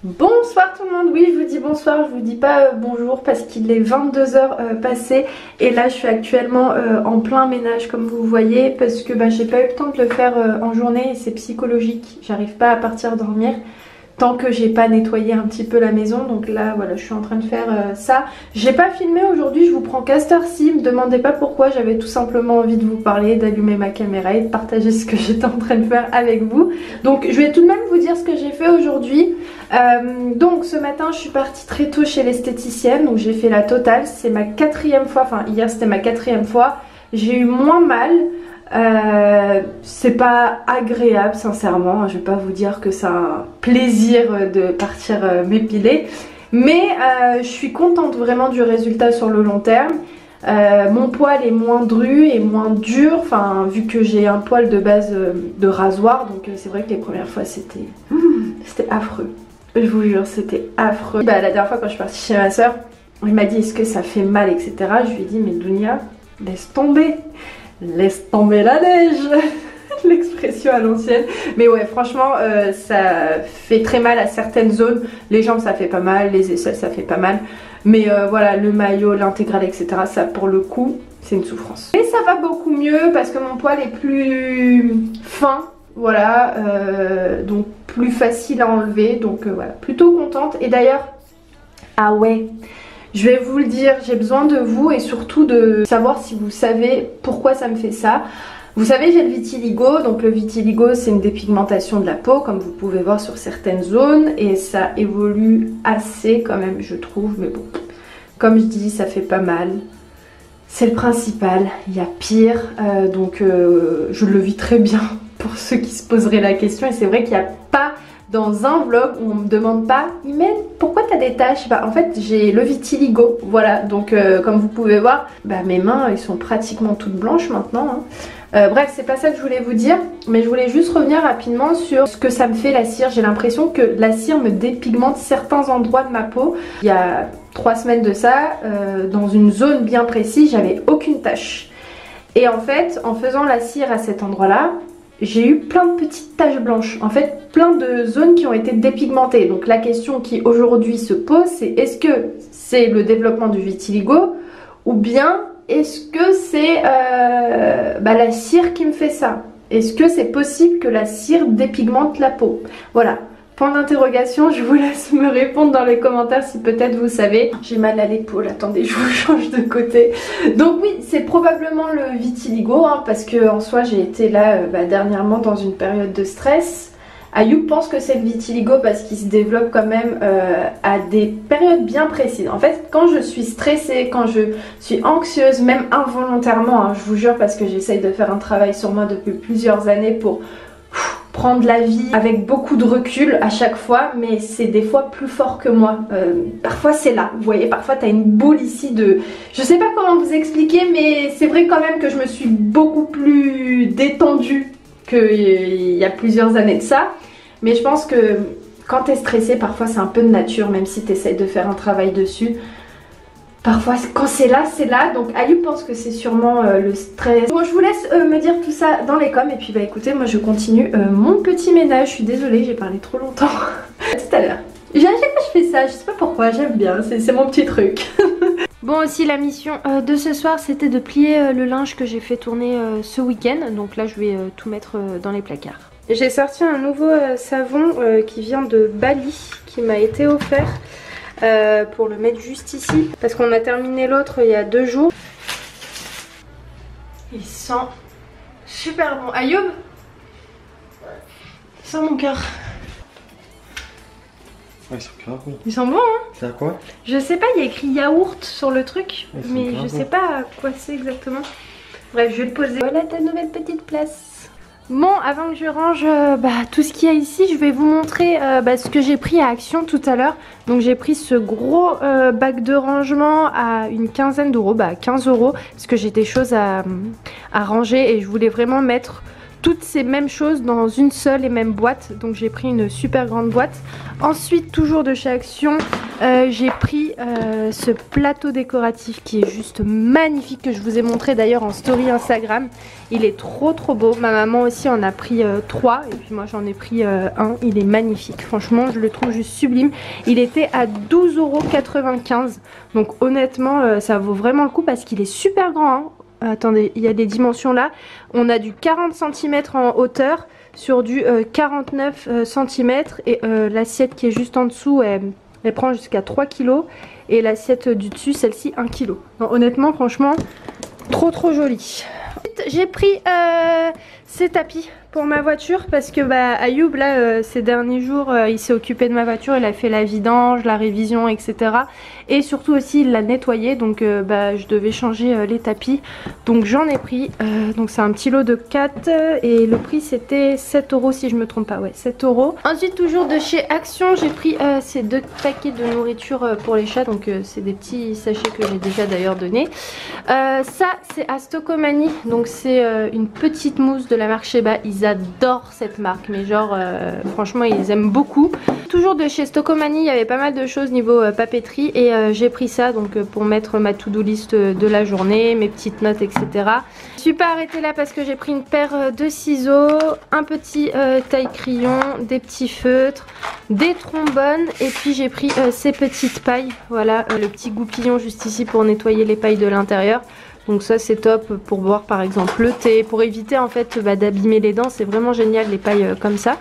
Bonsoir tout le monde, oui je vous dis bonsoir, je vous dis pas bonjour parce qu'il est 22h passé et là je suis actuellement en plein ménage comme vous voyez parce que j'ai pas eu le temps de le faire en journée et c'est psychologique, j'arrive pas à partir dormir tant que j'ai pas nettoyé un petit peu la maison. Donc là voilà, je suis en train de faire ça. J'ai pas filmé aujourd'hui, je vous prends qu'à cette heure-ci, me demandez pas pourquoi, j'avais tout simplement envie de vous parler, d'allumer ma caméra et de partager ce que j'étais en train de faire avec vous. Donc je vais tout de même vous dire ce que j'ai fait aujourd'hui. Donc ce matin je suis partie très tôt chez l'esthéticienne, donc j'ai fait la totale, c'est ma 4e fois, enfin hier c'était ma 4e fois, j'ai eu moins mal. C'est pas agréable sincèrement, je vais pas vous dire que c'est un plaisir de partir m'épiler, mais je suis contente vraiment du résultat sur le long terme. Mon poil est moins dru et moins dur, enfin vu que j'ai un poil de base de rasoir, donc c'est vrai que les premières fois c'était affreux, je vous jure c'était affreux. La dernière fois quand je suis partie chez ma soeur, il m'a dit est-ce que ça fait mal etc, je lui ai dit mais Dounia laisse tomber la neige. L'expression à l'ancienne. Mais ouais franchement ça fait très mal à certaines zones. Les jambes ça fait pas mal, les aisselles ça fait pas mal. Mais voilà le maillot, l'intégrale etc, ça pour le coup c'est une souffrance. Et ça va beaucoup mieux parce que mon poil est plus fin. Voilà donc plus facile à enlever. Donc voilà, plutôt contente. Et d'ailleurs, ah ouais, je vais vous le dire, j'ai besoin de vous et surtout de savoir si vous savez pourquoi ça me fait ça. Vous savez, j'ai le vitiligo, donc le vitiligo c'est une dépigmentation de la peau comme vous pouvez voir sur certaines zones et ça évolue assez quand même je trouve, mais bon, comme je dis ça fait pas mal. C'est le principal, il y a pire, donc je le vis très bien pour ceux qui se poseraient la question et c'est vrai qu'il n'y a pas dans un vlog où on me demande pas Imen pourquoi t'as des taches. En fait j'ai le vitiligo, voilà, donc comme vous pouvez voir mes mains ils sont pratiquement toutes blanches maintenant hein. Bref c'est pas ça que je voulais vous dire, mais je voulais juste revenir rapidement sur ce que ça me fait la cire. J'ai l'impression que la cire me dépigmente certains endroits de ma peau. Il y a 3 semaines de ça, dans une zone bien précise j'avais aucune tache et en fait en faisant la cire à cet endroit là j'ai eu plein de petites taches blanches, en fait plein de zones qui ont été dépigmentées. Donc la question qui aujourd'hui se pose c'est est-ce que c'est le développement du vitiligo ou bien est-ce que c'est la cire qui me fait ça? Est-ce que c'est possible que la cire dépigmente la peau? Voilà, point d'interrogation, je vous laisse me répondre dans les commentaires si peut-être vous savez. J'ai mal à l'épaule, attendez je vous change de côté. Donc oui c'est probablement le vitiligo hein, parce que en soi j'ai été là dernièrement dans une période de stress. Ayoub pense que c'est le vitiligo parce qu'il se développe quand même à des périodes bien précises. En fait quand je suis stressée, quand je suis anxieuse, même involontairement hein, je vous jure parce que j'essaye de faire un travail sur moi depuis plusieurs années pour prendre la vie avec beaucoup de recul à chaque fois, mais c'est des fois plus fort que moi. Parfois c'est là, vous voyez, parfois t'as une boule ici de... Je sais pas comment vous expliquer, mais c'est vrai quand même que je me suis beaucoup plus détendue qu'il y a plusieurs années de ça. Mais je pense que quand t'es stressé, parfois c'est un peu de nature, même si t'essayes de faire un travail dessus. Parfois quand c'est là, donc Ayoub pense que c'est sûrement le stress. Bon je vous laisse me dire tout ça dans les coms et puis écoutez moi je continue mon petit ménage, je suis désolée j'ai parlé trop longtemps. À tout à l'heure. À chaque fois je fais ça, je sais pas pourquoi, j'aime bien, c'est mon petit truc. Bon aussi la mission de ce soir c'était de plier le linge que j'ai fait tourner ce week-end, donc là je vais tout mettre dans les placards. J'ai sorti un nouveau savon qui vient de Bali, qui m'a été offert. Pour le mettre juste ici parce qu'on a terminé l'autre il y a 2 jours. Il sent super bon. Ayoub, il sent mon cœur. Ouais, il sent grave bon. Il sent bon hein. C'est à quoi? Je sais pas, il y a écrit yaourt sur le truc, ouais, mais je sais pas à quoi c'est exactement. Bref je vais le poser. Voilà ta nouvelle petite place. Bon avant que je range tout ce qu'il y a ici, je vais vous montrer ce que j'ai pris à Action tout à l'heure. Donc j'ai pris ce gros bac de rangement à une quinzaine d'euros, 15 euros, parce que j'ai des choses à ranger et je voulais vraiment mettre toutes ces mêmes choses dans une seule et même boîte. Donc j'ai pris une super grande boîte. Ensuite toujours de chez Action, j'ai pris ce plateau décoratif qui est juste magnifique, que je vous ai montré d'ailleurs en story Instagram. Il est trop beau. Ma maman aussi en a pris 3 et puis moi j'en ai pris 1. Il est magnifique, franchement je le trouve juste sublime. Il était à 12,95 €. Donc honnêtement ça vaut vraiment le coup parce qu'il est super grand, hein. Attendez, il y a des dimensions là. On a du 40 cm en hauteur sur du 49 cm et l'assiette qui est juste en dessous elle prend jusqu'à 3 kg et l'assiette du dessus, celle-ci, 1 kg. Donc honnêtement, franchement, trop joli. J'ai pris ces tapis pour ma voiture parce que Ayoub là ces derniers jours il s'est occupé de ma voiture, il a fait la vidange, la révision, etc. Et surtout aussi il l'a nettoyé, donc je devais changer les tapis, donc j'en ai pris. Donc c'est un petit lot de 4 et le prix c'était 7 € si je me trompe pas, ouais 7 €. Ensuite toujours de chez Action j'ai pris ces 2 paquets de nourriture pour les chats, donc c'est des petits sachets que j'ai déjà d'ailleurs donné. Ça c'est à Stocomanie, donc c'est une petite mousse de la marque Sheba. Ils adorent cette marque, mais genre franchement ils aiment beaucoup. Toujours de chez Stocomanie, il y avait pas mal de choses niveau papeterie et j'ai pris ça donc pour mettre ma to-do list de la journée, mes petites notes, etc. Je suis pas arrêtée là parce que j'ai pris une paire de ciseaux, un petit taille-crayon, des petits feutres, des trombones et puis j'ai pris ces petites pailles. Voilà, le petit goupillon juste ici pour nettoyer les pailles de l'intérieur. Donc ça c'est top pour boire par exemple le thé, pour éviter en fait d'abîmer les dents, c'est vraiment génial les pailles comme ça.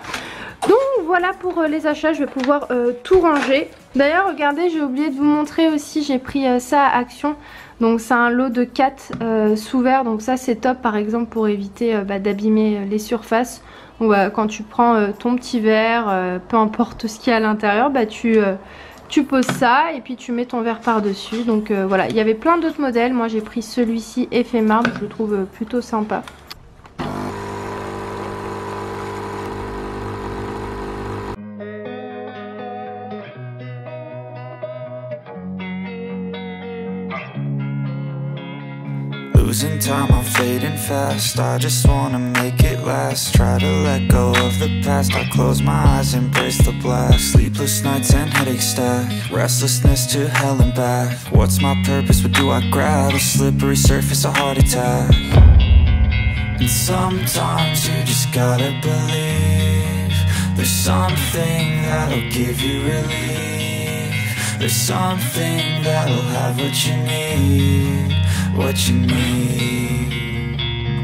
Donc voilà pour les achats, je vais pouvoir tout ranger. D'ailleurs regardez, j'ai oublié de vous montrer aussi, j'ai pris ça à Action. Donc c'est un lot de 4 sous verre, donc ça c'est top par exemple pour éviter d'abîmer les surfaces. Donc, quand tu prends ton petit verre, peu importe ce qu'il y a à l'intérieur, tu poses ça et puis tu mets ton verre par dessus. Donc voilà, il y avait plein d'autres modèles. Moi j'ai pris celui-ci effet marbre, je le trouve plutôt sympa. Losing time, I'm fading fast. I just wanna make it last. Try to let go of the past. I close my eyes, embrace the blast. Sleepless nights and headaches stack. Restlessness to hell and back. What's my purpose? What do I grab? A slippery surface, a heart attack. And sometimes you just gotta believe. There's something that'll give you relief. There's something that'll have what you need. What you need.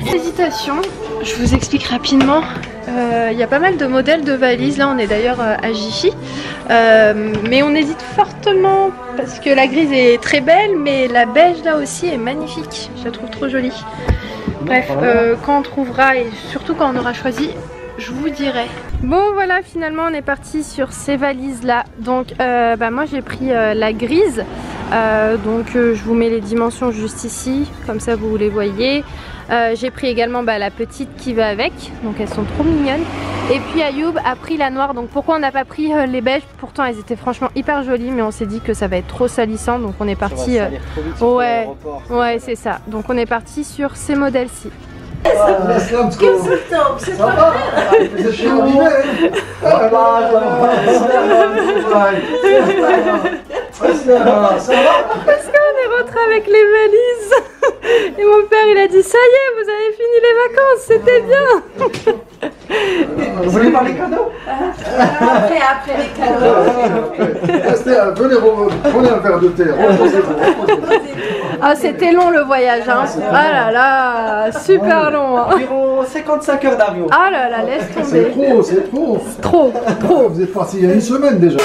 Hésitation, je vous explique rapidement. Il y a pas mal de modèles de valises. Là on est d'ailleurs à Jiffy, mais on hésite fortement parce que la grise est très belle, mais la beige là aussi est magnifique. Je la trouve trop jolie. Bref, quand on trouvera et surtout quand on aura choisi, je vous dirai. Bon voilà, finalement on est parti sur ces valises là. Donc moi j'ai pris la grise. Je vous mets les dimensions juste ici, comme ça vous les voyez. J'ai pris également la petite qui va avec, donc elles sont trop mignonnes. Et puis Ayoub a pris la noire, donc pourquoi on n'a pas pris les beiges? Pourtant elles étaient franchement hyper jolies, mais on s'est dit que ça va être trop salissant, donc on est parti. Ouais c'est ça, donc on est parti sur ces modèles-ci. Parce qu'on est rentré avec les valises et mon père il a dit ça y est, vous avez fini les vacances, c'était bien. Vous voulez parler cadeaux? Après les cadeaux. Prenez un verre de thé. Ah c'était long le voyage hein. Ah là là, super long hein. Environ 55 heures d'avion. Ah là là, laisse tomber. C'est trop. Trop. Vous êtes parti il y a une semaine déjà.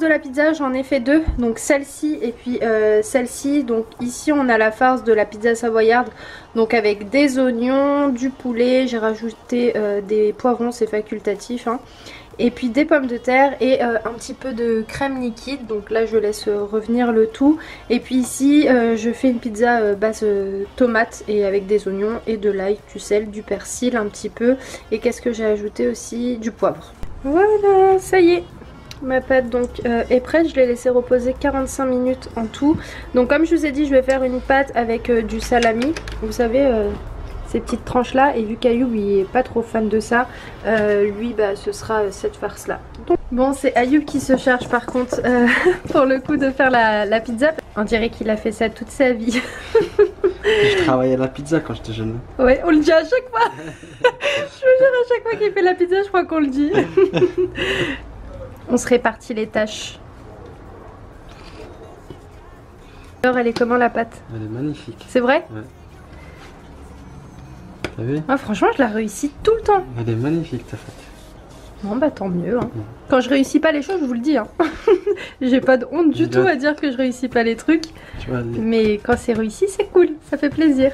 de la pizza, j'en ai fait deux, donc celle-ci et puis celle-ci. Donc ici on a la farce de la pizza savoyarde, donc avec des oignons, du poulet, j'ai rajouté des poivrons, c'est facultatif hein. Et puis des pommes de terre et un petit peu de crème liquide. Donc là je laisse revenir le tout. Et puis ici je fais une pizza base tomate et avec des oignons et de l'ail, du sel, du persil un petit peu. Et qu'est-ce que j'ai ajouté aussi? Du poivre. Voilà, ça y est. Ma pâte donc est prête, je l'ai laissée reposer 45 minutes en tout. Donc comme je vous ai dit, je vais faire une pâte avec du salami. Vous savez... ces petites tranches là, et vu qu'Ayoub il est pas trop fan de ça, lui bah ce sera cette farce là. Bon, c'est Ayoub qui se charge par contre pour le coup de faire la pizza. On dirait qu'il a fait ça toute sa vie. Je travaillais à la pizza quand j'étais jeune. Ouais, on le dit à chaque fois. Je vous jure, à chaque fois qu'il fait la pizza, je crois qu'on le dit. On se répartit les tâches. Alors elle est comment la pâte? Elle est magnifique. C'est vrai? Ouais. T'as vu? Ouais, franchement je la réussis tout le temps. Elle est magnifique ta pâte. Bon bah tant mieux hein. Quand je réussis pas les choses, je vous le dis hein. J'ai pas de honte du tout à dire que je réussis pas les trucs. Tu vois, Mais quand c'est réussi c'est cool, ça fait plaisir.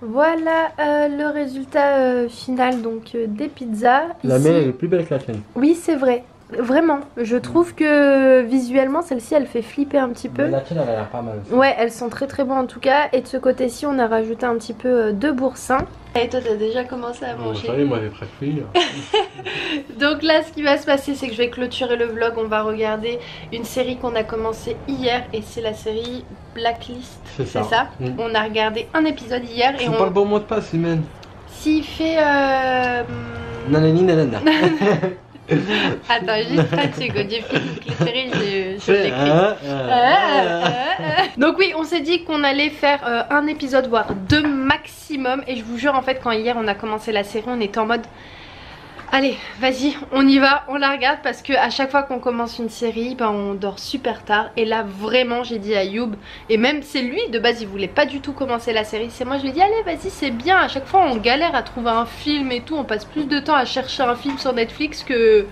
Voilà le résultat final donc des pizzas. la Ici... mienne elle est plus belle que la tienne. Oui c'est vrai, vraiment. Je trouve que visuellement celle-ci elle fait flipper un petit peu. Mais la tienne elle a l'air pas mal aussi. Ouais, elles sont très très bonnes en tout cas. Et de ce côté-ci on a rajouté un petit peu de boursin. Et toi t'as déjà commencé à manger. Ça y est, moi j'ai presque fini. Donc là ce qui va se passer c'est que je vais clôturer le vlog. On va regarder une série qu'on a commencé hier. Et c'est la série Blacklist. C'est ça. On a regardé un épisode hier. Et on parle bon mot de passe, Simène. S'il fait nanani nanana. Attends, juste pratico du film, les séries, je l'écris. Donc oui, on s'est dit qu'on allait faire un épisode, voire deux maximum. Et je vous jure, en fait, quand hier on a commencé la série, on était en mode... Allez, vas-y, on y va, on la regarde parce que à chaque fois qu'on commence une série, ben, on dort super tard. Et là, vraiment, j'ai dit à Ayoub, et même c'est lui, de base, il voulait pas du tout commencer la série. C'est moi, je lui ai dit, allez, vas-y, c'est bien. À chaque fois, on galère à trouver un film et tout. On passe plus de temps à chercher un film sur Netflix que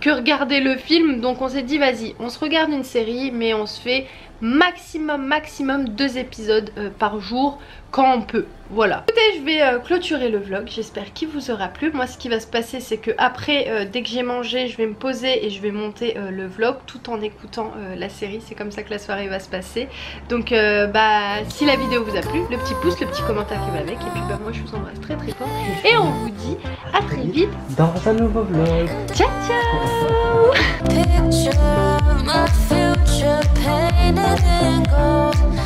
regarder le film. Donc on s'est dit, vas-y, on se regarde une série, mais on se fait maximum 2 épisodes par jour quand on peut. Voilà. Écoutez, je vais clôturer le vlog. J'espère qu'il vous aura plu. Moi ce qui va se passer c'est que après dès que j'ai mangé, je vais me poser et je vais monter le vlog tout en écoutant la série. C'est comme ça que la soirée va se passer. Donc bah si la vidéo vous a plu, le petit pouce, le petit commentaire qui va avec. Et puis bah moi je vous embrasse très très fort. Et on vous dit à très vite dans un nouveau vlog. Ciao ciao. Picture my future painted in gold.